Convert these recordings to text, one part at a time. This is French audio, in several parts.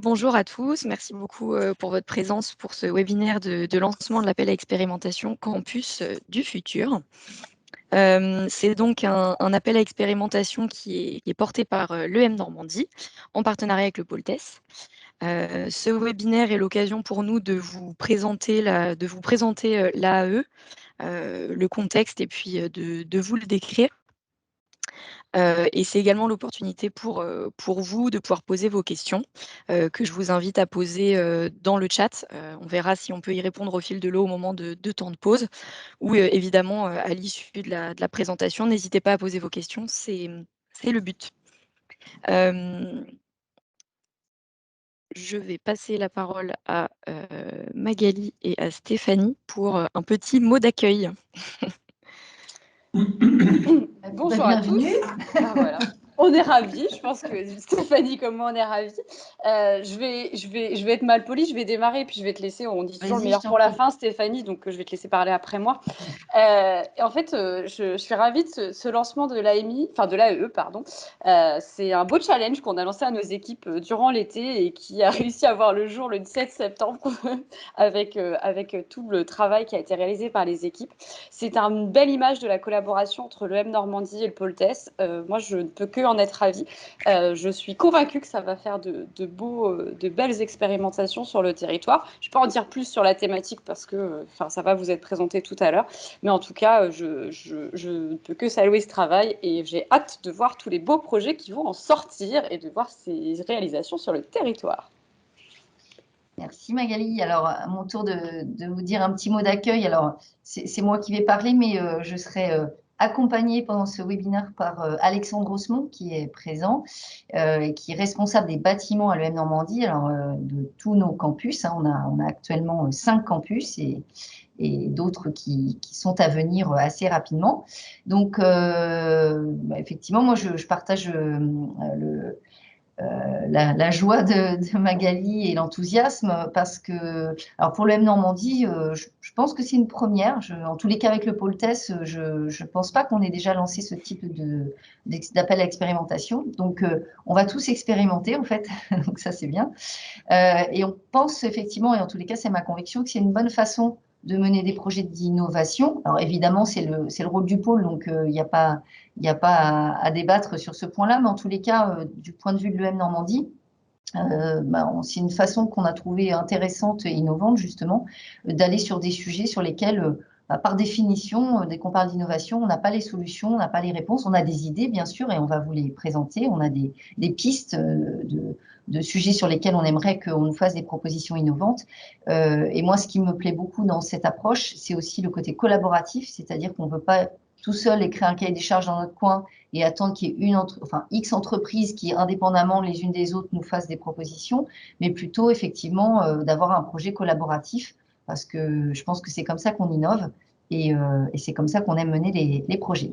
Bonjour à tous, merci beaucoup pour votre présence pour ce webinaire de lancement de l'appel à expérimentation Campus du futur. C'est donc un appel à expérimentation qui est porté par l'EM Normandie en partenariat avec le pôle TES. Ce webinaire est l'occasion pour nous de vous présenter l'AAE, le contexte et puis de vous le décrire. Et c'est également l'opportunité pour vous de pouvoir poser vos questions, que je vous invite à poser, dans le chat. On verra si on peut y répondre au fil de l'eau au moment de temps de pause ou, évidemment, à l'issue de la présentation. N'hésitez pas à poser vos questions, c'est le but. Je vais passer la parole à, Magali et à Stéphanie pour, un petit mot d'accueil. Bonjour à tous. Ah, voilà. On est ravis, je pense que Stéphanie comme moi on est ravis. Je vais être mal polie, je vais démarrer puis je vais te laisser, on dit toujours le meilleur pour la fin Stéphanie, donc je vais te laisser parler après moi. Et en fait, je suis ravie de ce lancement de l'AMI, enfin de l'AEE, pardon. C'est un beau challenge qu'on a lancé à nos équipes durant l'été et qui a réussi à voir le jour le 17 septembre avec tout le travail qui a été réalisé par les équipes. C'est une belle image de la collaboration entre l'EM Normandie et le pôle TES. Moi, je ne peux que en être ravie. Je suis convaincue que ça va faire de belles expérimentations sur le territoire. Je ne peux pas en dire plus sur la thématique parce que ça va vous être présenté tout à l'heure. Mais en tout cas, je ne peux que saluer ce travail et j'ai hâte de voir tous les beaux projets qui vont en sortir et de voir ces réalisations sur le territoire. Merci Magali. Alors, à mon tour de vous dire un petit mot d'accueil. Alors, c'est moi qui vais parler, mais je serai accompagnée pendant ce webinaire par Alexandre Osmond, qui est présent et qui est responsable des bâtiments à l'EM Normandie, alors de tous nos campus. Hein. On a actuellement 5 campus et d'autres qui sont à venir assez rapidement. Donc, effectivement, moi, je partage la joie de Magali et l'enthousiasme parce que, alors pour le M Normandie, je pense que c'est une première. En tous les cas, avec le pôle TES, je ne pense pas qu'on ait déjà lancé ce type d'appel à expérimentation. Donc, on va tous expérimenter, en fait. Donc, ça, c'est bien. Et on pense effectivement, et en tous les cas, c'est ma conviction, que c'est une bonne façon de mener des projets d'innovation. Alors évidemment, c'est le rôle du pôle, donc il n'y a pas à débattre sur ce point-là, mais en tous les cas, du point de vue de l'EM Normandie, c'est une façon qu'on a trouvée intéressante et innovante, justement, d'aller sur des sujets sur lesquels, par définition, dès qu'on parle d'innovation, on n'a pas les solutions, on n'a pas les réponses, on a des idées, bien sûr, et on va vous les présenter, on a des pistes de sujets sur lesquels on aimerait qu'on nous fasse des propositions innovantes. Et moi, ce qui me plaît beaucoup dans cette approche, c'est aussi le côté collaboratif, c'est-à-dire qu'on ne veut pas tout seul écrire un cahier des charges dans notre coin et attendre qu'il y ait X entreprises qui, indépendamment les unes des autres, nous fassent des propositions, mais plutôt, effectivement, d'avoir un projet collaboratif, parce que je pense que c'est comme ça qu'on innove et c'est comme ça qu'on aime mener les projets.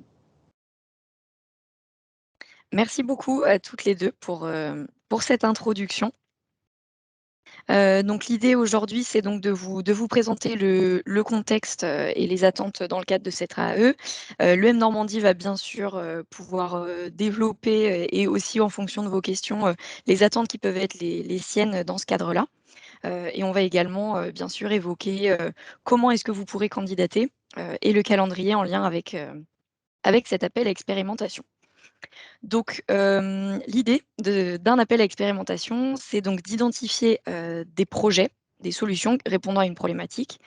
Merci beaucoup à toutes les deux pour cette introduction. Donc l'idée aujourd'hui, c'est donc de vous présenter le contexte et les attentes dans le cadre de cette AAE. L'EM Normandie va bien sûr pouvoir développer et aussi en fonction de vos questions, les attentes qui peuvent être les siennes dans ce cadre-là. Et on va également bien sûr évoquer comment est-ce que vous pourrez candidater et le calendrier en lien avec cet appel à expérimentation. Donc, l'idée d'un appel à expérimentation, c'est donc d'identifier des projets, des solutions répondant à une problématique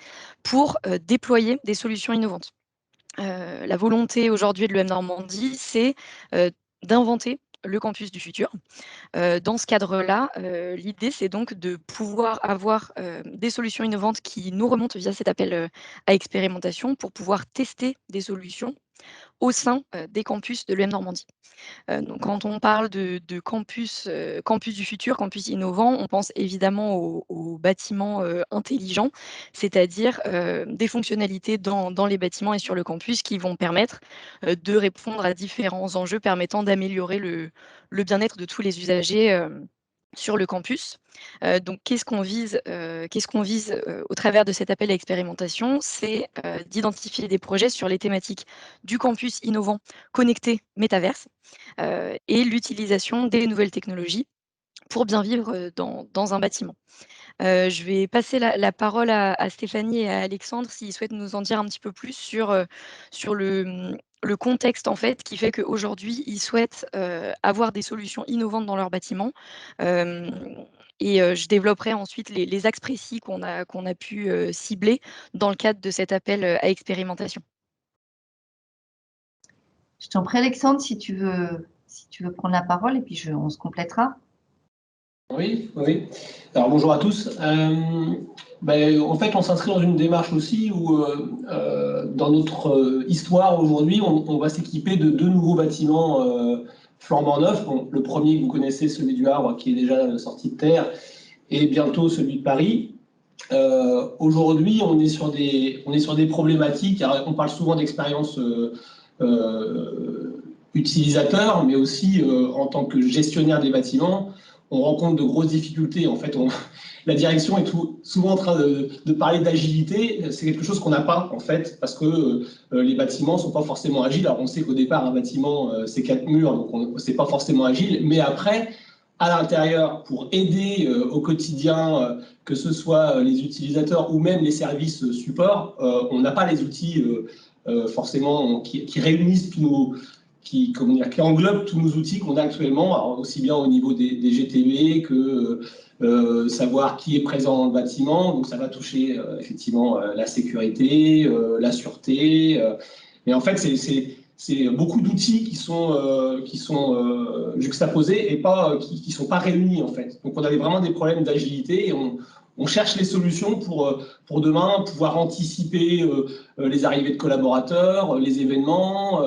pour déployer des solutions innovantes. La volonté aujourd'hui de l'EM Normandie, c'est d'inventer le campus du futur. Dans ce cadre-là, l'idée, c'est donc de pouvoir avoir des solutions innovantes qui nous remontent via cet appel à expérimentation pour pouvoir tester des solutions au sein des campus de l'EM Normandie. Donc quand on parle de campus du futur, campus innovant, on pense évidemment aux bâtiments intelligents, c'est-à-dire des fonctionnalités dans les bâtiments et sur le campus qui vont permettre de répondre à différents enjeux permettant d'améliorer le bien-être de tous les usagers sur le campus. Donc qu'est-ce qu'on vise au travers de cet appel à expérimentation? C'est d'identifier des projets sur les thématiques du campus innovant connecté métaverse et l'utilisation des nouvelles technologies pour bien vivre dans un bâtiment. Je vais passer la parole à Stéphanie et à Alexandre s'ils souhaitent nous en dire un petit peu plus sur le contexte en fait qui fait qu'aujourd'hui ils souhaitent avoir des solutions innovantes dans leur bâtiment. Je développerai ensuite les axes précis qu'on a pu cibler dans le cadre de cet appel à expérimentation. Je t'en prie Alexandre, si tu veux prendre la parole et puis on se complétera. Oui. Alors bonjour à tous. En fait, on s'inscrit dans une démarche aussi où, dans notre histoire aujourd'hui, on va s'équiper de 2 nouveaux bâtiments flambant neufs. Bon, le premier que vous connaissez, celui du Havre, qui est déjà sorti de terre, et bientôt celui de Paris. Aujourd'hui, on est sur des problématiques. Alors, on parle souvent d'expérience utilisateur, mais aussi en tant que gestionnaire des bâtiments. On rencontre de grosses difficultés. En fait, la direction est souvent en train de parler d'agilité. C'est quelque chose qu'on n'a pas, en fait, parce que les bâtiments ne sont pas forcément agiles. Alors, on sait qu'au départ, un bâtiment, c'est 4 murs, donc c'est pas forcément agile. Mais après, à l'intérieur, pour aider au quotidien, que ce soit les utilisateurs ou même les services support, on n'a pas les outils forcément qui réunissent qui englobe tous nos outils qu'on a actuellement, alors aussi bien au niveau des GTB que savoir qui est présent dans le bâtiment. Donc ça va toucher effectivement la sécurité, la sûreté. Et en fait, c'est beaucoup d'outils qui sont juxtaposés et pas qui sont pas réunis en fait. Donc on avait vraiment des problèmes d'agilité et on cherche les solutions pour demain pouvoir anticiper les arrivées de collaborateurs, les événements.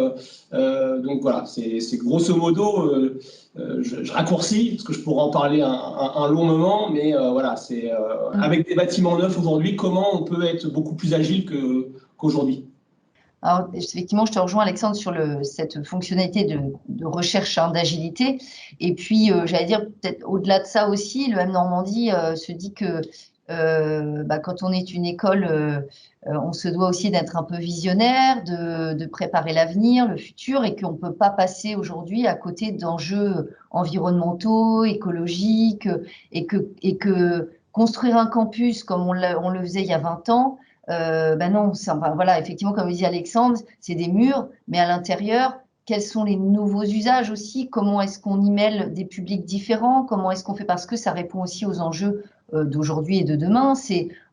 Donc voilà, c'est grosso modo, je raccourcis parce que je pourrais en parler un long moment, mais voilà, c'est avec des bâtiments neufs aujourd'hui, comment on peut être beaucoup plus agile qu'aujourd'hui. Alors, effectivement, je te rejoins, Alexandre, sur cette fonctionnalité de recherche d'agilité. Et puis, j'allais dire, peut-être au-delà de ça aussi, le M Normandie se dit que quand on est une école, on se doit aussi d'être un peu visionnaire, de préparer l'avenir, le futur, et qu'on ne peut pas passer aujourd'hui à côté d'enjeux environnementaux, écologiques, et que construire un campus comme on le faisait il y a 20 ans, non, voilà, effectivement, comme dit Alexandre, c'est des murs, mais à l'intérieur, quels sont les nouveaux usages aussi? Comment est-ce qu'on y mêle des publics différents? Comment est-ce qu'on fait? Parce que ça répond aussi aux enjeux d'aujourd'hui et de demain.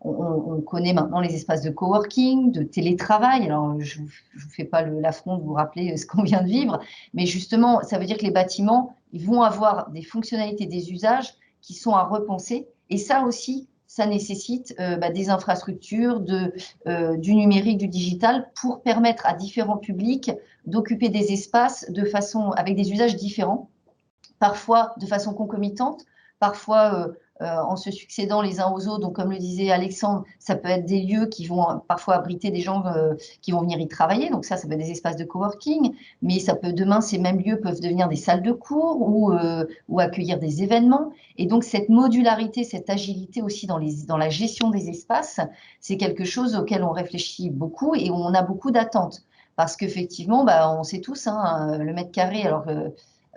On connaît maintenant les espaces de coworking, de télétravail. Alors, je ne vous fais pas l'affront de vous rappeler ce qu'on vient de vivre, mais justement, ça veut dire que les bâtiments, ils vont avoir des fonctionnalités, des usages qui sont à repenser. Et ça aussi, ça nécessite des infrastructures, du numérique, du digital pour permettre à différents publics d'occuper des espaces avec des usages différents, parfois de façon concomitante, parfois en se succédant les uns aux autres. Donc, comme le disait Alexandre, ça peut être des lieux qui vont parfois abriter des gens qui vont venir y travailler. Donc ça peut être des espaces de coworking, mais demain, ces mêmes lieux peuvent devenir des salles de cours ou accueillir des événements. Et donc, cette modularité, cette agilité aussi dans la gestion des espaces, c'est quelque chose auquel on réfléchit beaucoup et où on a beaucoup d'attentes. Parce qu'effectivement, on sait tous, le mètre carré, alors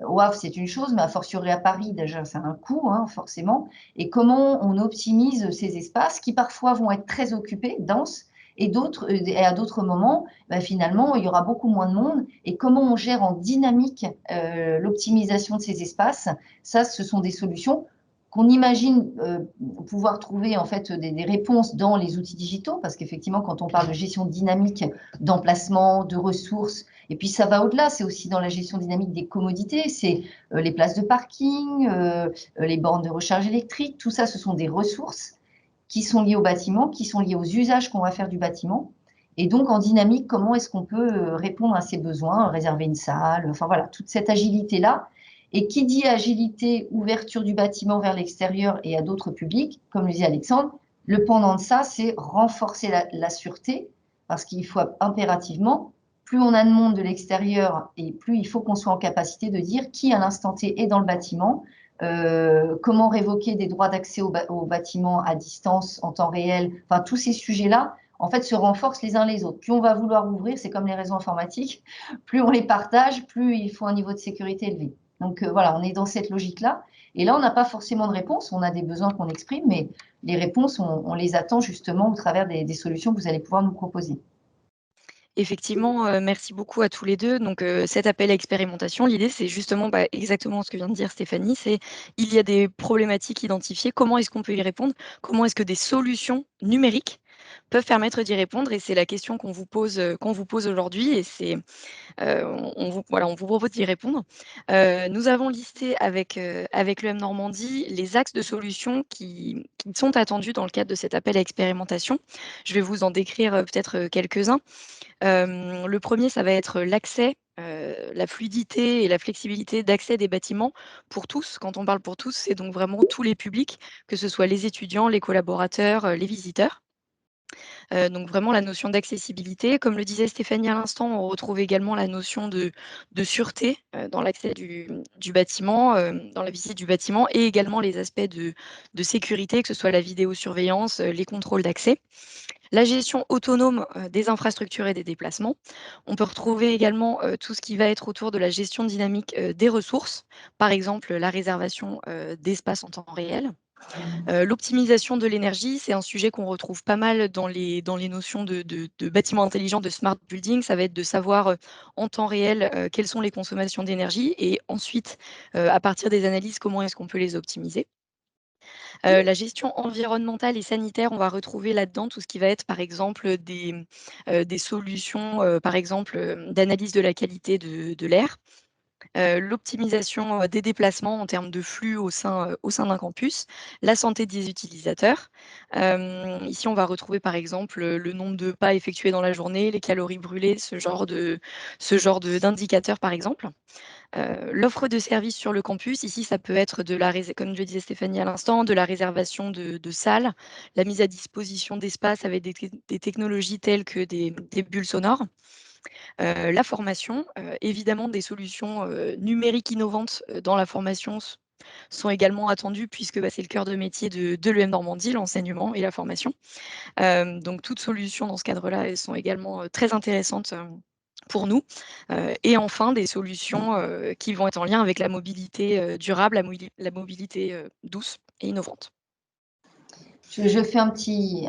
au Havre, c'est une chose, mais a fortiori à Paris, déjà, ça a un coût, forcément. Et comment on optimise ces espaces qui parfois vont être très occupés, denses, et à d'autres moments, finalement, il y aura beaucoup moins de monde. Et comment on gère en dynamique l'optimisation de ces espaces? Ça, ce sont des solutions qu'on imagine pouvoir trouver en fait des réponses dans les outils digitaux, parce qu'effectivement, quand on parle de gestion dynamique d'emplacement, de ressources, et puis ça va au-delà, c'est aussi dans la gestion dynamique des commodités, c'est les places de parking, les bornes de recharge électrique, tout ça, ce sont des ressources qui sont liées au bâtiment, qui sont liées aux usages qu'on va faire du bâtiment. Et donc, en dynamique, comment est-ce qu'on peut répondre à ces besoins, réserver une salle, enfin voilà, toute cette agilité-là. Et qui dit agilité, ouverture du bâtiment vers l'extérieur et à d'autres publics, comme le disait Alexandre, le pendant de ça, c'est renforcer la sûreté, parce qu'il faut impérativement, plus on a de monde de l'extérieur et plus il faut qu'on soit en capacité de dire qui à l'instant T est dans le bâtiment, comment révoquer des droits d'accès au bâtiment à distance, en temps réel, enfin tous ces sujets-là, en fait, se renforcent les uns les autres. Plus on va vouloir ouvrir, c'est comme les réseaux informatiques, plus on les partage, plus il faut un niveau de sécurité élevé. Donc voilà, on est dans cette logique-là. Et là, on n'a pas forcément de réponse, on a des besoins qu'on exprime, mais les réponses, on les attend justement au travers des solutions que vous allez pouvoir nous proposer. Effectivement, merci beaucoup à tous les 2. Donc, cet appel à expérimentation, l'idée, c'est justement, exactement ce que vient de dire Stéphanie, c'est il y a des problématiques identifiées, comment est-ce qu'on peut y répondre? Comment est-ce que des solutions numériques peuvent permettre d'y répondre? Et c'est la question qu'on vous pose aujourd'hui et c'est, on vous propose d'y répondre. Nous avons listé avec l'EM Normandie les axes de solutions qui sont attendus dans le cadre de cet appel à expérimentation. Je vais vous en décrire, peut-être, quelques-uns. Le premier, ça va être l'accès, la fluidité et la flexibilité d'accès des bâtiments pour tous. Quand on parle pour tous, c'est donc vraiment tous les publics, que ce soit les étudiants, les collaborateurs, les visiteurs. Donc vraiment la notion d'accessibilité. Comme le disait Stéphanie à l'instant, on retrouve également la notion de sûreté, dans l'accès du bâtiment, dans la visite du bâtiment et également les aspects de sécurité, que ce soit la vidéosurveillance, les contrôles d'accès. La gestion autonome, des infrastructures et des déplacements. On peut retrouver également, tout ce qui va être autour de la gestion dynamique, des ressources, par exemple, la réservation, d'espace en temps réel. L'optimisation de l'énergie, c'est un sujet qu'on retrouve pas mal dans les notions de bâtiments intelligents, de smart building. Ça va être de savoir, en temps réel, quelles sont les consommations d'énergie et ensuite, à partir des analyses, comment est-ce qu'on peut les optimiser. La gestion environnementale et sanitaire, on va retrouver là-dedans tout ce qui va être, par exemple, des solutions, par exemple, d'analyse de la qualité de l'air. L'optimisation, des déplacements en termes de flux au sein d'un campus, la santé des utilisateurs. Ici, on va retrouver par exemple, le nombre de pas effectués dans la journée, les calories brûlées, d'indicateurs par exemple. L'offre de services sur le campus, ici, ça peut être comme le disait Stéphanie à l'instant, de la réservation de salles, la mise à disposition d'espaces avec des technologies telles que des bulles sonores. La formation, évidemment des solutions, numériques innovantes, dans la formation sont également attendues puisque, c'est le cœur de métier de l'EM Normandie, l'enseignement et la formation. Donc toutes solutions dans ce cadre-là, elles sont également, très intéressantes, pour nous. Et enfin des solutions, qui vont être en lien avec la mobilité, durable, la mobilité, douce et innovante. Je fais un petit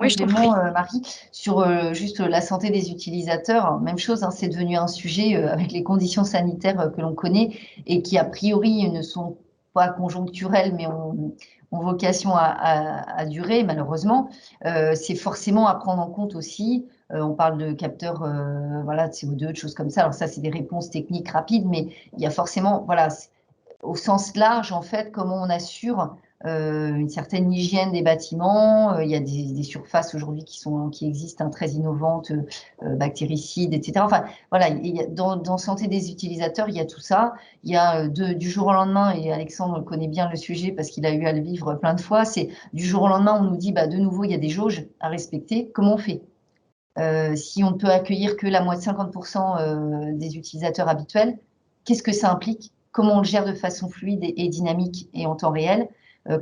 Oui, je t'en prie. complément, Marie, sur juste la santé des utilisateurs. Même chose, hein, c'est devenu un sujet avec les conditions sanitaires que l'on connaît et qui, a priori, ne sont pas conjoncturelles, mais ont vocation à durer, malheureusement. C'est forcément à prendre en compte aussi. On parle de capteurs voilà, de CO2, de choses comme ça. Alors ça, c'est des réponses techniques rapides, mais il y a forcément, voilà, au sens large, en fait, comment on assure une certaine hygiène des bâtiments. Il y a des surfaces aujourd'hui qui existent, hein, très innovantes, bactéricides, etc. Enfin, voilà, dans santé des utilisateurs, il y a tout ça. Il y a du jour au lendemain, et Alexandre connaît bien le sujet parce qu'il a eu à le vivre plein de fois, c'est du jour au lendemain, on nous dit, de nouveau, il y a des jauges à respecter. Comment on fait? Si on ne peut accueillir que la moitié, 50% des utilisateurs habituels, qu'est-ce que ça implique? Comment on le gère de façon fluide et dynamique et en temps réel?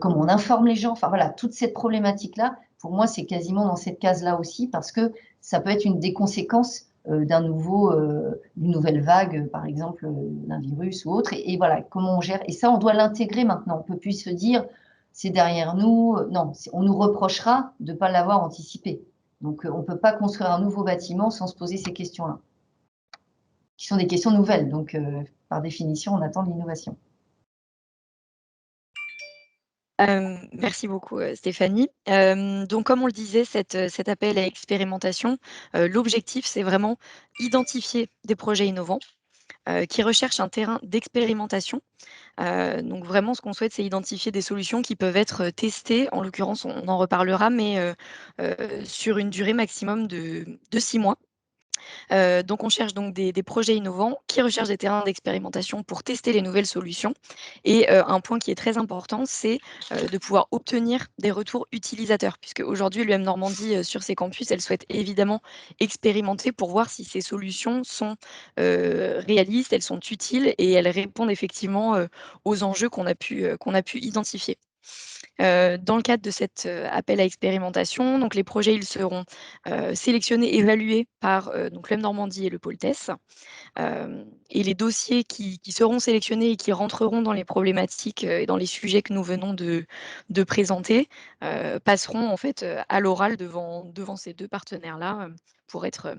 Comment on informe les gens? Enfin voilà, toute cette problématique-là, pour moi, c'est quasiment dans cette case-là aussi, parce que ça peut être une des conséquences d'une nouvelle vague, par exemple, d'un virus ou autre. Et voilà, comment on gère? Et ça, on doit l'intégrer maintenant. On ne peut plus se dire, c'est derrière nous. Non, on nous reprochera de ne pas l'avoir anticipé. Donc, on ne peut pas construire un nouveau bâtiment sans se poser ces questions-là, qui sont des questions nouvelles. Donc, par définition, on attend de l'innovation. Merci beaucoup, Stéphanie. Donc comme on le disait, cet appel à expérimentation, l'objectif, c'est vraiment identifier des projets innovants, qui recherchent un terrain d'expérimentation. Donc vraiment, ce qu'on souhaite, c'est identifier des solutions qui peuvent être, testées. En l'occurrence, on en reparlera, mais sur une durée maximum de 6 mois. Donc on cherche donc des projets innovants qui recherchent des terrains d'expérimentation pour tester les nouvelles solutions et un point qui est très important, c'est, de pouvoir obtenir des retours utilisateurs puisque aujourd'hui l'UM Normandie, sur ses campus, elle souhaite évidemment expérimenter pour voir si ces solutions sont, réalistes, elles sont utiles et elles répondent effectivement, aux enjeux qu'on a pu identifier. Dans le cadre de cet appel à expérimentation, donc les projets ils seront sélectionnés, évalués par donc l'EM Normandie et le pôle TES. Et les dossiers qui seront sélectionnés et qui rentreront dans les problématiques et dans les sujets que nous venons de présenter passeront en fait à l'oral devant ces deux partenaires-là pour être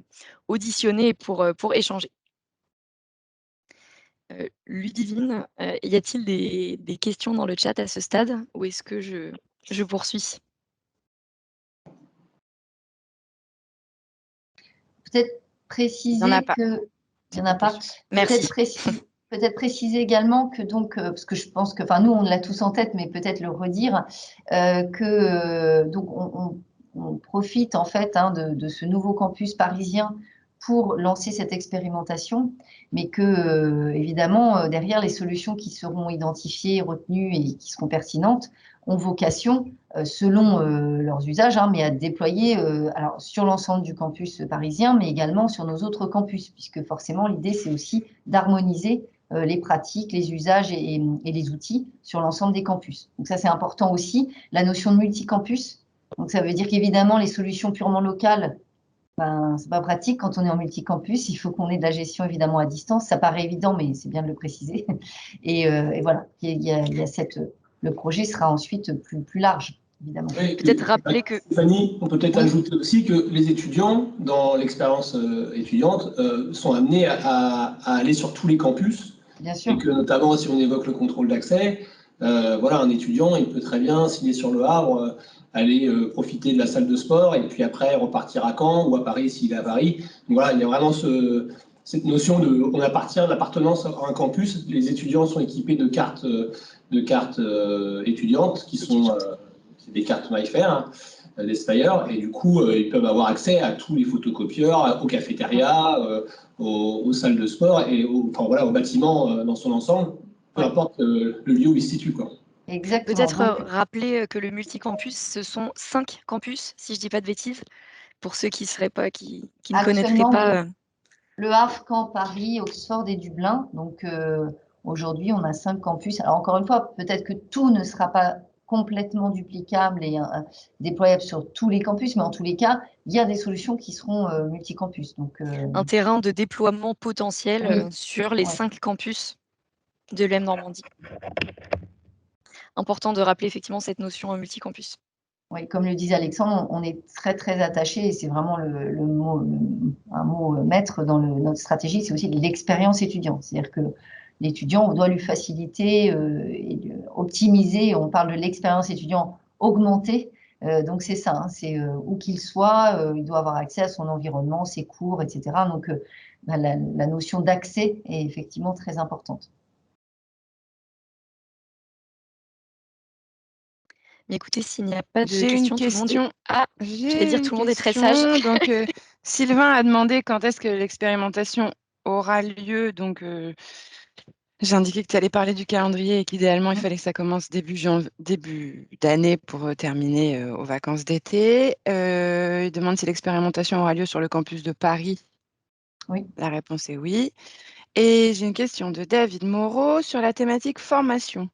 auditionnés et pour échanger. Ludivine, y a-t-il des questions dans le chat à ce stade ou est-ce que je poursuis? Peut-être préciser que... Il n'y en a pas. Merci. Peut-être préciser également que donc, parce que je pense que, enfin nous on l'a tous en tête, mais peut-être le redire, que donc on profite en fait de ce nouveau campus parisien pour lancer cette expérimentation, mais que évidemment derrière les solutions qui seront identifiées, retenues et qui seront pertinentes ont vocation, selon leurs usages, mais à déployer alors, sur l'ensemble du campus parisien, mais également sur nos autres campus, puisque forcément l'idée c'est aussi d'harmoniser les pratiques, les usages et les outils sur l'ensemble des campus. Donc ça c'est important aussi, la notion de multicampus. Donc ça veut dire qu'évidemment les solutions purement locales, c'est pas pratique quand on est en multicampus, il faut qu'on ait de la gestion évidemment à distance, ça paraît évident mais c'est bien de le préciser. Et voilà, il y a cette... Le projet sera ensuite plus large, évidemment. Peut-être rappeler que... Fanny, on peut peut-être ajouter aussi que les étudiants, dans l'expérience étudiante, sont amenés à aller sur tous les campus. Bien sûr. Et que notamment, si on évoque le contrôle d'accès, voilà, un étudiant, il peut très bien, s'il est sur le Havre, aller profiter de la salle de sport et puis après repartir à Caen ou à Paris s'il est à Paris. Donc voilà, il y a vraiment cette notion d'appartenance à un campus. Les étudiants sont équipés de cartes étudiantes qui sont des cartes MyFair, des Spire, et du coup, ils peuvent avoir accès à tous les photocopieurs, aux cafétérias, aux salles de sport et enfin, voilà, au bâtiment dans son ensemble, peu importe le lieu où il se situe, quoi. Exactement. Peut-être rappeler que le multicampus, ce sont 5 campus, si je ne dis pas de bêtises, pour ceux qui ne connaîtraient pas. Le Havre, Caen, Paris, Oxford et Dublin. Donc aujourd'hui, on a 5 campus. Alors encore une fois, peut-être que tout ne sera pas complètement duplicable et déployable sur tous les campus, mais en tous les cas, il y a des solutions qui seront multicampus. Donc, un terrain de déploiement potentiel sur les 5 campus de l'EM Normandie. Important de rappeler effectivement cette notion multicampus. Oui, comme le disait Alexandre, on est très très attaché et c'est vraiment un mot maître dans notre stratégie, c'est aussi l'expérience étudiante. C'est-à-dire que l'étudiant, on doit lui faciliter et optimiser. On parle de l'expérience étudiant augmentée. Donc c'est ça, c'est où qu'il soit, il doit avoir accès à son environnement, ses cours, etc. Donc la notion d'accès est effectivement très importante. Mais écoutez, s'il n'y a pas de questions, tout le monde est très sage. Donc, Sylvain a demandé quand est-ce que l'expérimentation aura lieu. Donc, j'ai indiqué que tu allais parler du calendrier et qu'idéalement, il fallait que ça commence début d'année pour terminer aux vacances d'été. Il demande si l'expérimentation aura lieu sur le campus de Paris. Oui. La réponse est oui. Et j'ai une question de David Moreau sur la thématique formation.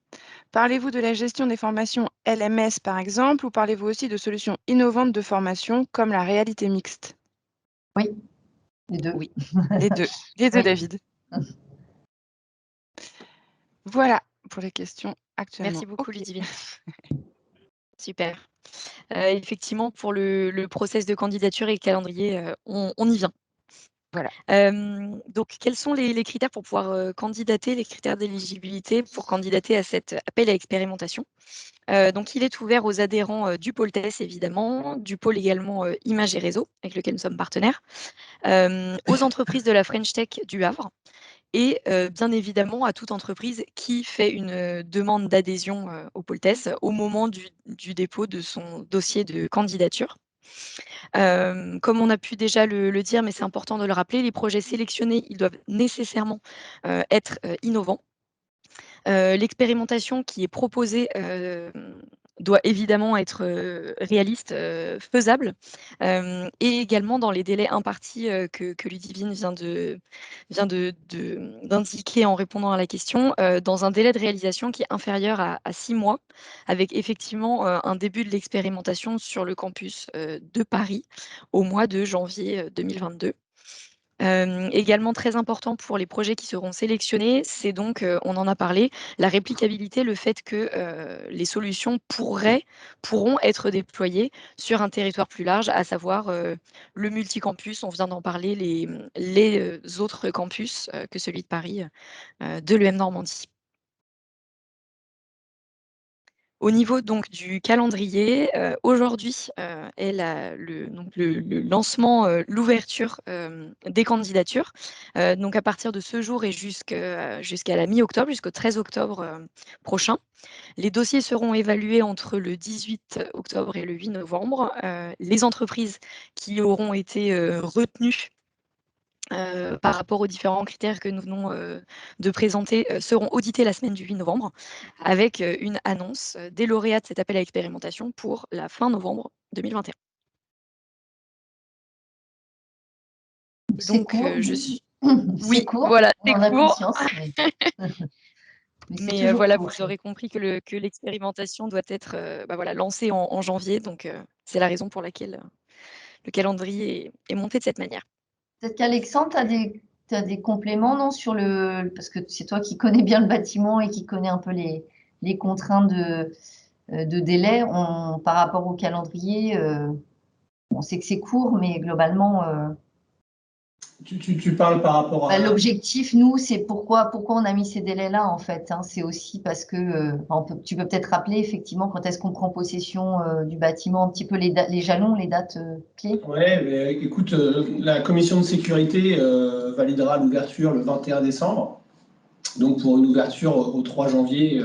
Parlez-vous de la gestion des formations LMS, par exemple, ou parlez-vous aussi de solutions innovantes de formation comme la réalité mixte? Oui, les deux. Oui, les deux, oui. David. Voilà pour les questions actuellement. Merci beaucoup, Ludivine. Super. Effectivement, pour le process de candidature et le calendrier, on y vient. Voilà. Donc, quels sont les critères pour pouvoir candidater, les critères d'éligibilité pour candidater à cet appel à expérimentation? Donc, il est ouvert aux adhérents du pôle TES, évidemment, du pôle également Images et Réseaux, avec lequel nous sommes partenaires, aux entreprises de la French Tech du Havre et bien évidemment à toute entreprise qui fait une demande d'adhésion au pôle TES au moment du dépôt de son dossier de candidature. Comme on a pu déjà le dire, mais c'est important de le rappeler, les projets sélectionnés, ils doivent nécessairement être innovants. L'expérimentation qui est proposée doit évidemment être réaliste, faisable, et également dans les délais impartis que Ludivine vient d'indiquer en répondant à la question, dans un délai de réalisation qui est inférieur à 6 mois, avec effectivement un début de l'expérimentation sur le campus de Paris au mois de janvier 2022. Également très important pour les projets qui seront sélectionnés, c'est donc, on en a parlé, la réplicabilité, le fait que les solutions pourront être déployées sur un territoire plus large, à savoir le multicampus, on vient d'en parler, les autres campus que celui de Paris, de l'EM Normandie. Au niveau donc du calendrier, aujourd'hui est le lancement, l'ouverture des candidatures. Donc à partir de ce jour et jusqu'à la mi-octobre, jusqu'au 13 octobre prochain. Les dossiers seront évalués entre le 18 octobre et le 8 novembre. Les entreprises qui auront été retenues par rapport aux différents critères que nous venons de présenter, seront audités la semaine du 8 novembre, avec une annonce des lauréats de cet appel à expérimentation pour la fin novembre 2021. C'est court. Je suis... Oui, court. Voilà, c'est on a court. conscience. Mais voilà, vous aurez compris que l'expérimentation doit être lancée en janvier, donc c'est la raison pour laquelle le calendrier est monté de cette manière. Peut-être qu'Alexandre, tu as des compléments, non, parce que c'est toi qui connais bien le bâtiment et qui connais un peu les contraintes de délai. Par rapport au calendrier, on sait que c'est court, mais globalement... Tu parles par rapport à... L'objectif, nous, c'est pourquoi on a mis ces délais-là, en fait. Hein. C'est aussi parce que, tu peux peut-être rappeler, effectivement, quand est-ce qu'on prend possession du bâtiment, un petit peu les jalons, les dates clés. Oui, écoute, la commission de sécurité validera l'ouverture le 21 décembre. Donc, pour une ouverture au 3 janvier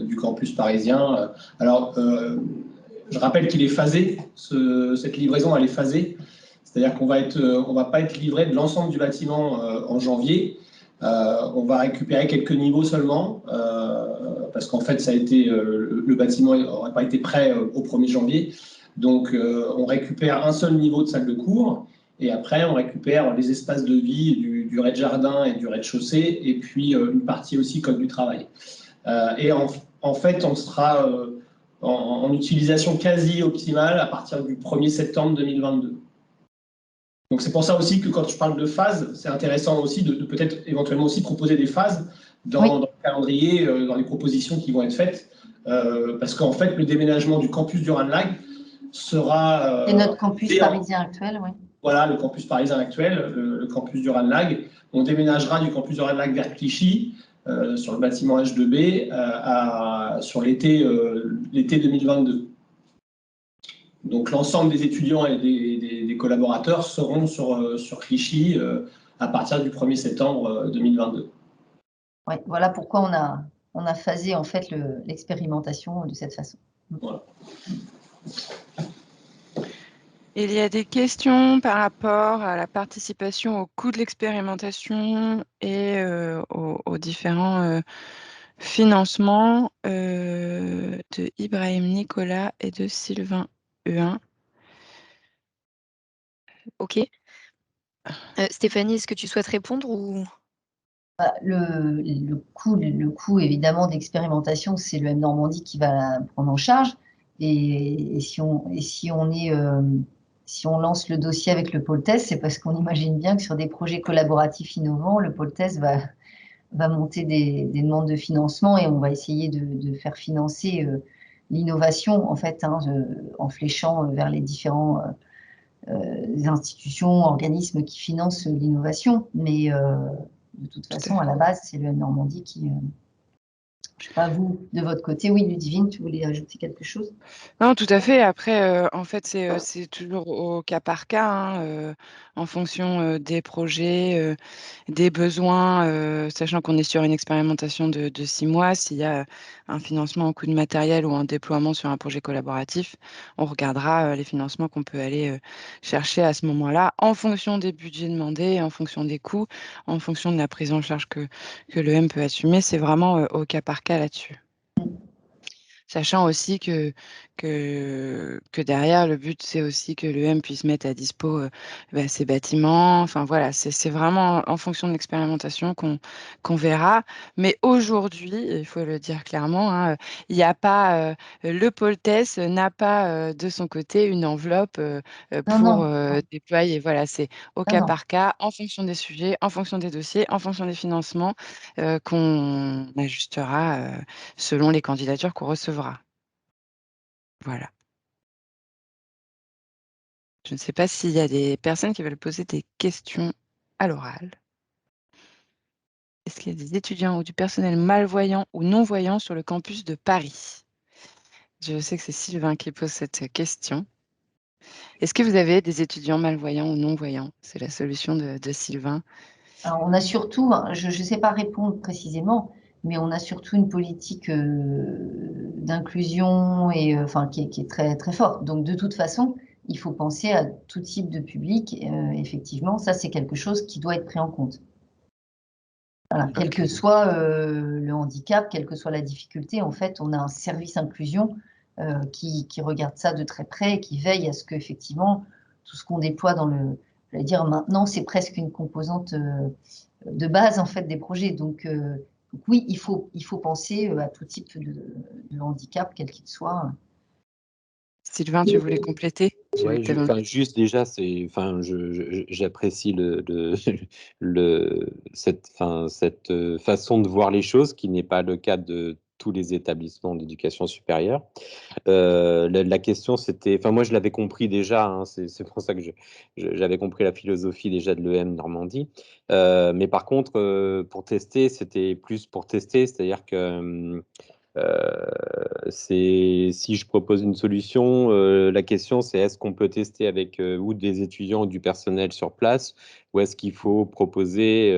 du campus parisien. Alors, je rappelle qu'il est phasé, cette livraison, elle est phasée. C'est-à-dire qu'on va pas être livré de l'ensemble du bâtiment en janvier. On va récupérer quelques niveaux seulement, parce qu'en fait, le bâtiment n'aurait pas été prêt au 1er janvier. Donc, on récupère un seul niveau de salle de cours. Et après, on récupère les espaces de vie du rez-de-jardin et du rez-de-chaussée, et puis une partie aussi code du travail. Et en fait, on sera en utilisation quasi optimale à partir du 1er septembre 2022. Donc c'est pour ça aussi que quand je parle de phases, c'est intéressant aussi de peut-être éventuellement aussi proposer des phases dans le calendrier, dans les propositions qui vont être faites, parce qu'en fait, le déménagement du campus du Ranelagh sera... Et notre campus parisien actuel, oui. Voilà, le campus parisien actuel, le campus du Ranelagh. On déménagera du campus du Ranelagh vers Clichy, sur le bâtiment H2B, sur l'été 2022. Donc l'ensemble des étudiants et des collaborateurs seront sur Clichy à partir du 1er septembre 2022. Oui, voilà pourquoi on a phasé en fait l'expérimentation de cette façon. Voilà. Il y a des questions par rapport à la participation au coût de l'expérimentation et aux différents financements de Ibrahim Nicolas et de Sylvain E1. Ok. Stéphanie, est-ce que tu souhaites répondre ou... Le coût évidemment d'expérimentation, c'est l'EM Normandie qui va prendre en charge. Et si on lance le dossier avec le pôle test, c'est parce qu'on imagine bien que sur des projets collaboratifs innovants, le pôle test va monter des demandes de financement et on va essayer de faire financer l'innovation en fait, en fléchant vers les différents institutions, organismes qui financent l'innovation. Mais de toute façon, à la base, c'est l'EM Normandie qui... Je ne sais pas, vous, de votre côté, oui, Ludivine, tu voulais ajouter quelque chose? Non, tout à fait. Après, en fait, c'est toujours au cas par cas, hein, en fonction des projets, des besoins, sachant qu'on est sur une expérimentation de 6 mois. S'il y a un financement en coût de matériel ou un déploiement sur un projet collaboratif, on regardera les financements qu'on peut aller chercher à ce moment-là, en fonction des budgets demandés, en fonction des coûts, en fonction de la prise en charge que l'EM peut assumer. C'est vraiment au cas par cas là-dessus. sachant aussi que derrière, le but, c'est aussi que l'EM puisse mettre à dispo ses bâtiments. Enfin, voilà, c'est vraiment en fonction de l'expérimentation qu'on verra. Mais aujourd'hui, il faut le dire clairement, hein, il n'y a pas, le pôle TES n'a pas de son côté une enveloppe pour déployer. Voilà, c'est au cas par cas, en fonction des sujets, en fonction des dossiers, en fonction des financements, qu'on ajustera selon les candidatures qu'on recevra. Voilà. Je ne sais pas s'il y a des personnes qui veulent poser des questions à l'oral. Est-ce qu'il y a des étudiants ou du personnel malvoyant ou non-voyant sur le campus de Paris? Je sais que c'est Sylvain qui pose cette question. Est-ce que vous avez des étudiants malvoyants ou non-voyants? C'est la solution de Sylvain. Alors, on a surtout, je ne sais pas répondre précisément, mais on a surtout une politique d'inclusion et qui est très, très forte. Donc, de toute façon, il faut penser à tout type de public. Effectivement, ça, c'est quelque chose qui doit être pris en compte. Voilà, quel que soit le handicap, quelle que soit la difficulté, en fait, on a un service inclusion qui regarde ça de très près et qui veille à ce qu'effectivement, tout ce qu'on déploie dans le... Je vais dire maintenant, c'est presque une composante de base, en fait, des projets. Donc oui, il faut penser à tout type de handicap, quel qu'il soit. Sylvain, tu voulais compléter? Ouais, juste déjà, j'apprécie cette façon de voir les choses, qui n'est pas le cas de tous les établissements d'éducation supérieure. La question, c'était, moi je l'avais compris déjà, hein, c'est pour ça que j'avais compris la philosophie déjà de l'EM Normandie. Mais par contre, pour tester, c'était plus pour tester, c'est-à-dire que si je propose une solution, la question c'est est-ce qu'on peut tester avec ou des étudiants ou du personnel sur place, ou est-ce qu'il faut proposer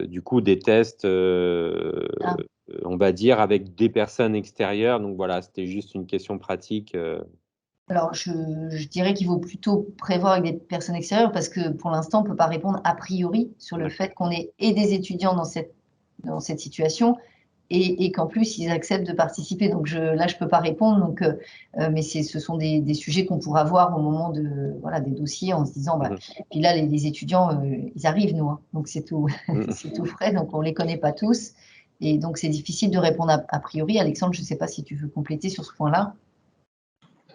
du coup des tests, on va dire, avec des personnes extérieures. Donc voilà, c'était juste une question pratique. Alors, je dirais qu'il vaut plutôt prévoir avec des personnes extérieures parce que pour l'instant, on ne peut pas répondre a priori sur le fait qu'on ait et des étudiants dans cette situation et qu'en plus, ils acceptent de participer. Donc là, je ne peux pas répondre. Donc, mais ce sont des sujets qu'on pourra voir au moment des dossiers en se disant, puis là, les étudiants, ils arrivent, nous. Hein, donc, c'est tout, c'est tout frais. Donc, on ne les connaît pas tous. Et donc, c'est difficile de répondre a priori. Alexandre, je ne sais pas si tu veux compléter sur ce point-là.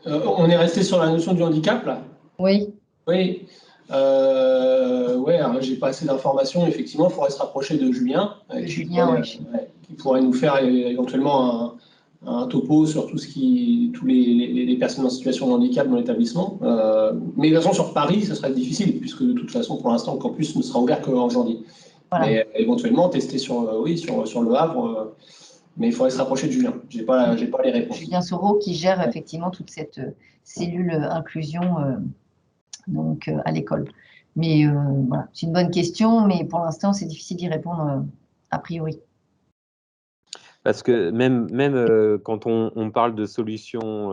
On est resté sur la notion du handicap, là? Oui. Oui. J'ai pas assez d'informations. Effectivement, il faudrait se rapprocher de Julien, qui pourrait nous faire éventuellement un topo sur tous les personnes en situation de handicap dans l'établissement. Mais de toute façon, sur Paris, ce serait difficile, puisque de toute façon, pour l'instant, le campus ne sera ouvert qu'en janvier. Voilà. Mais éventuellement, tester sur le Havre. Mais il faudrait se rapprocher de Julien. J'ai pas les réponses. Julien Soro qui gère effectivement toute cette cellule inclusion à l'école. Mais voilà, c'est une bonne question, mais pour l'instant, c'est difficile d'y répondre a priori. Parce que même quand on parle de solutions,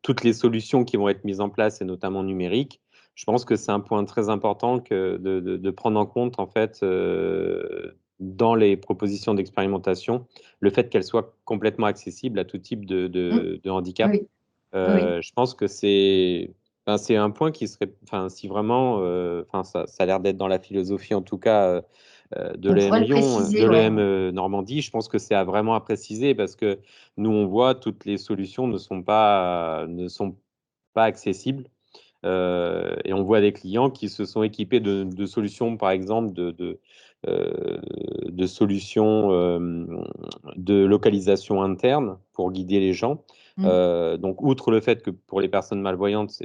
toutes les solutions qui vont être mises en place, et notamment numériques, je pense que c'est un point très important de prendre en compte, en fait, dans les propositions d'expérimentation, le fait qu'elles soient complètement accessibles à tout type de handicap. Oui. Je pense que c'est un point qui serait, si vraiment, ça a l'air d'être dans la philosophie, en tout cas, de l'EM Lyon, de l'EM Normandie. Je pense que c'est vraiment à préciser, parce que nous, on voit toutes les solutions ne sont pas accessibles. Et on voit des clients qui se sont équipés de solutions, par exemple, de solutions de localisation interne pour guider les gens. Donc, outre le fait que pour les personnes malvoyantes,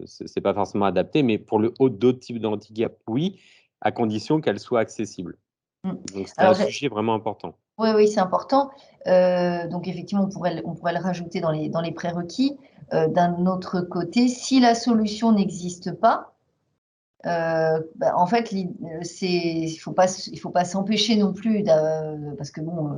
c'est pas forcément adapté, mais pour d'autres types de handicap, oui, à condition qu'elles soient accessibles. Donc, c'est un sujet vraiment important. Oui, c'est important. Donc, effectivement, on pourrait le rajouter dans les prérequis. D'un autre côté, si la solution n'existe pas, en fait, il faut pas s'empêcher non plus, parce que bon,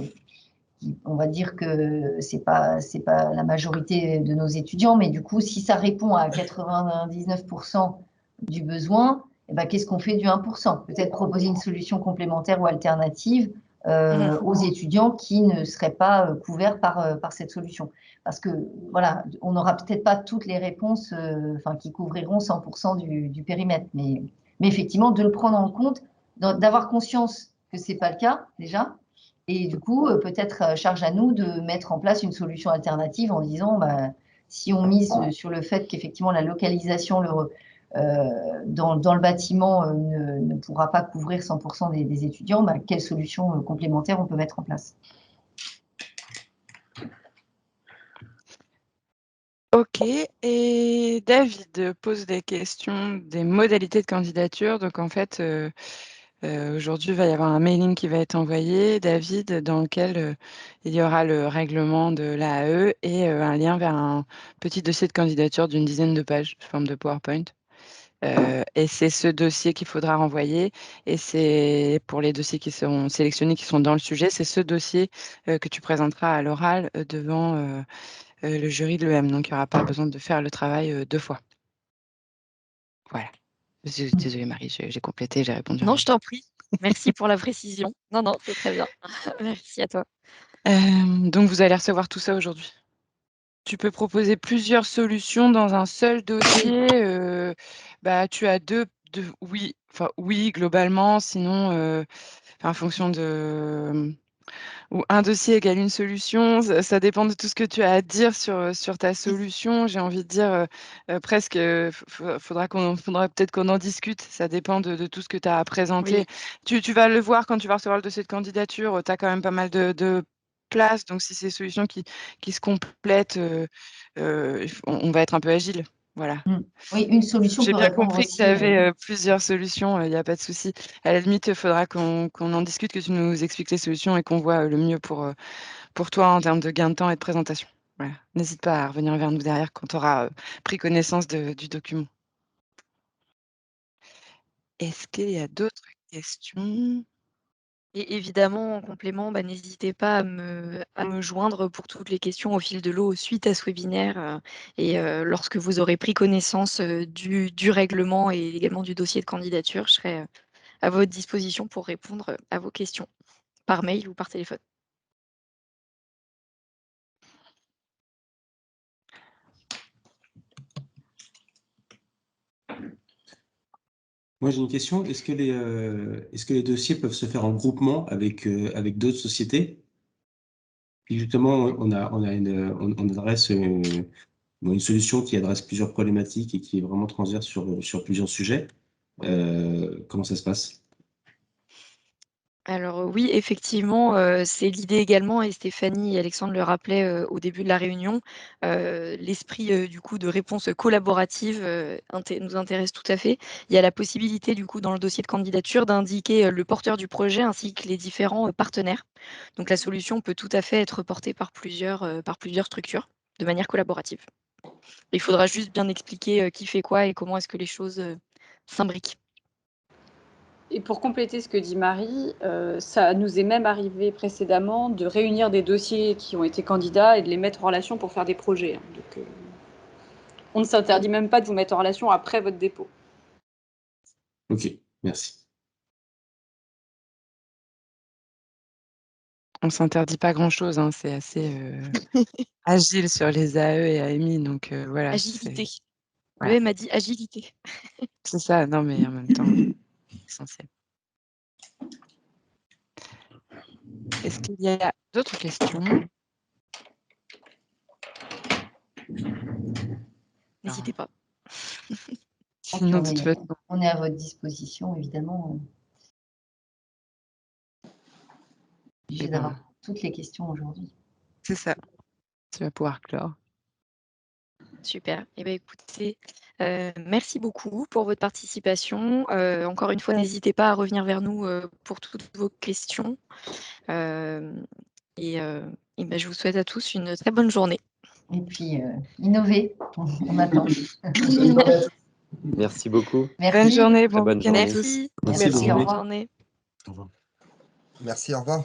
on va dire que c'est pas la majorité de nos étudiants, mais du coup, si ça répond à 99% du besoin, qu'est-ce qu'on fait du 1%? Peut-être proposer une solution complémentaire ou alternative aux étudiants qui ne seraient pas couverts par cette solution. Parce que, voilà, on n'aura peut-être pas toutes les réponses qui couvriront 100% du périmètre. Mais effectivement, de le prendre en compte, d'avoir conscience que ce n'est pas le cas, déjà. Et du coup, peut-être charge à nous de mettre en place une solution alternative en disant, si on mise sur le fait qu'effectivement la localisation dans le bâtiment ne pourra pas couvrir 100% des étudiants, quelle solution complémentaire on peut mettre en place? Ok, et David pose des questions des modalités de candidature. Donc en fait, aujourd'hui, il va y avoir un mailing qui va être envoyé, David, dans lequel il y aura le règlement de l'AAE et un lien vers un petit dossier de candidature d'une dizaine de pages sous forme de PowerPoint. Et c'est ce dossier qu'il faudra renvoyer. Et c'est pour les dossiers qui seront sélectionnés, qui sont dans le sujet, c'est ce dossier que tu présenteras à l'oral devant le jury de l'EM. Donc, il n'y aura pas besoin de faire le travail 2 fois. Voilà. Désolée, Marie, j'ai complété, j'ai répondu. Non, je t'en prie. Merci pour la précision. Non, c'est très bien. Merci à toi. Donc, vous allez recevoir tout ça aujourd'hui. Tu peux proposer plusieurs solutions dans un seul dossier. Tu as oui, globalement. Sinon, en fonction de... Ou un dossier égale une solution, ça dépend de tout ce que tu as à dire sur ta solution. J'ai envie de dire presque, faudra peut-être qu'on en discute. Ça dépend de tout ce que tu as à présenter. Oui. Tu vas le voir quand tu vas recevoir le dossier de candidature. Tu as quand même pas mal de place. Donc, si c'est des solutions qui se complètent, on va être un peu agile. Voilà. Oui, une solution J'ai peut bien répondre compris que aussi. tu avais plusieurs solutions, il n'y a pas de souci. À la limite, il faudra qu'on en discute, que tu nous expliques les solutions et qu'on voit le mieux pour toi en termes de gain de temps et de présentation. Voilà. N'hésite pas à revenir vers nous derrière quand tu auras pris connaissance du document. Est-ce qu'il y a d'autres questions? Et évidemment, en complément, n'hésitez pas à me joindre pour toutes les questions au fil de l'eau suite à ce webinaire. Lorsque vous aurez pris connaissance du règlement et également du dossier de candidature, je serai à votre disposition pour répondre à vos questions par mail ou par téléphone. Moi, j'ai une question. Est-ce que les dossiers peuvent se faire en groupement avec d'autres sociétés? Et justement, on adresse une solution qui adresse plusieurs problématiques et qui est vraiment transverse sur plusieurs sujets. Comment ça se passe? Alors oui, effectivement, c'est l'idée également et Stéphanie et Alexandre le rappelaient au début de la réunion. L'esprit du coup de réponse collaborative nous intéresse tout à fait. Il y a la possibilité du coup dans le dossier de candidature d'indiquer le porteur du projet ainsi que les différents partenaires. Donc la solution peut tout à fait être portée par plusieurs structures de manière collaborative. Il faudra juste bien expliquer qui fait quoi et comment est-ce que les choses s'imbriquent. Et pour compléter ce que dit Marie, ça nous est même arrivé précédemment de réunir des dossiers qui ont été candidats et de les mettre en relation pour faire des projets. Donc, on ne s'interdit même pas de vous mettre en relation après votre dépôt. Ok, merci. On ne s'interdit pas grand-chose, hein, c'est assez agile sur les AE et AMI. Donc voilà. Agilité. Voilà. Le M a dit agilité. C'est ça, non, mais en même temps, essentiel. Est-ce qu'il y a d'autres questions? N'hésitez pas. Sinon, de toute façon, on est à votre disposition, évidemment. Obligé d'avoir toutes les questions aujourd'hui. C'est ça. Tu vas pouvoir clore. Super. Eh bien, écoutez, merci beaucoup pour votre participation. Encore une fois, n'hésitez pas à revenir vers nous pour toutes vos questions. Je vous souhaite à tous une très bonne journée. Et puis, innover, on attend. Merci beaucoup. Merci. Bonne journée, Très bonne journée. Merci. Merci, Bonne journée. Au revoir. Merci, au revoir.